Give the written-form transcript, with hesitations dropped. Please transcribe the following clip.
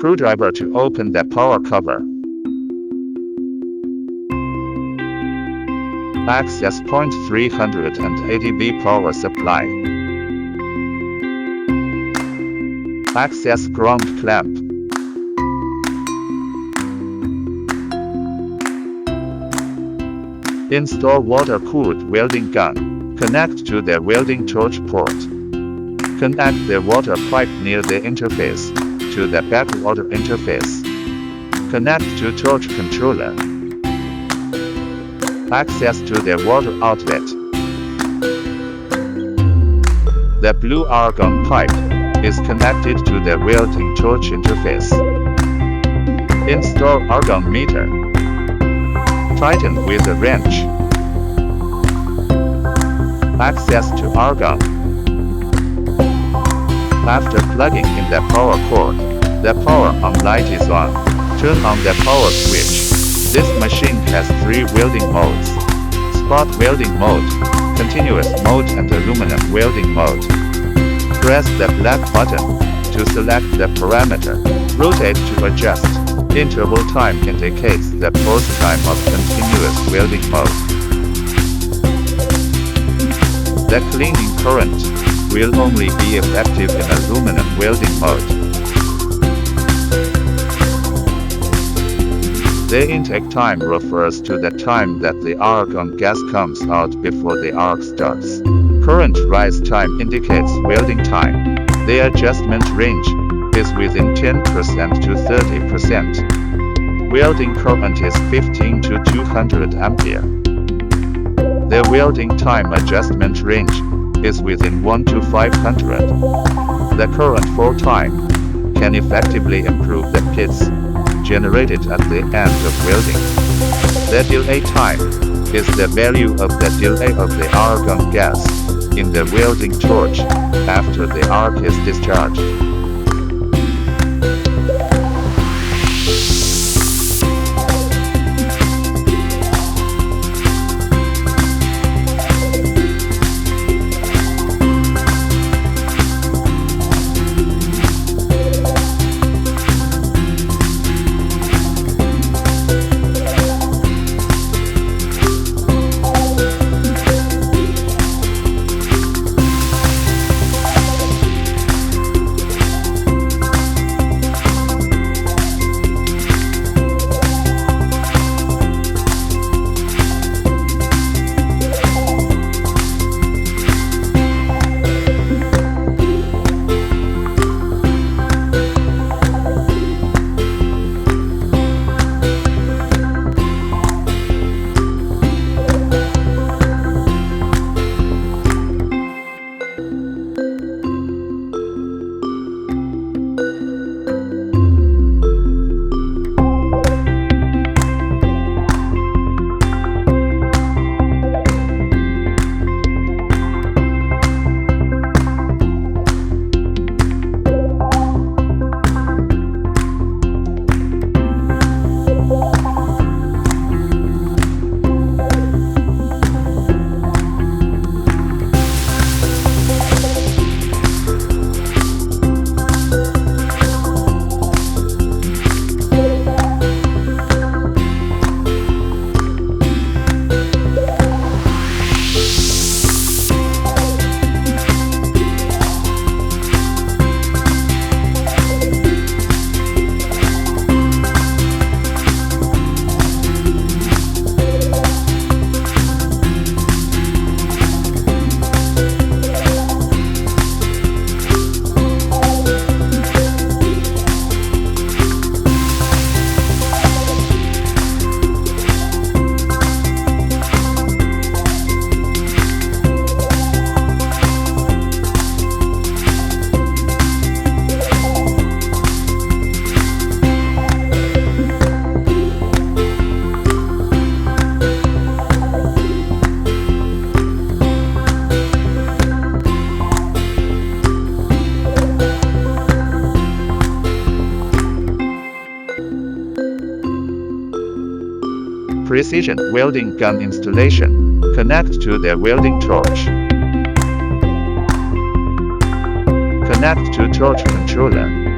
screwdriver to open the power cover. Access point 380 V power supply. Access ground clamp. Install water-cooled welding gun. Connect to the welding torch port. Connect the water pipe near the interface to the backwater interface. Connect to torch controller. Access to the water outlet. The blue argon pipe is connected to the welding torch interface. Install argon meter. Tighten with a wrench. Access to argon. After plugging in the power cord, the power on light is on. Turn on the power switch. This machine has 3 welding modes: spot welding mode, continuous mode and aluminum welding mode. Press the black button to select the parameter. Rotate to adjust. Interval time indicates the pause time of continuous welding mode. The cleaning current will only be effective in aluminum welding mode. The intake time refers to the time that the argon gas comes out before the arc starts. Current rise time indicates welding time. The adjustment range is within 10% to 30%. Welding current is 15 to 200 ampere. The welding time adjustment range is within 1 to 500. The current fall time can effectively improve the pits generated at the end of welding. The delay time is the value of the delay of the argon gas in the welding torch after the arc is discharged. Precision welding gun installation. Connect to the welding torch. Connect to torch controller.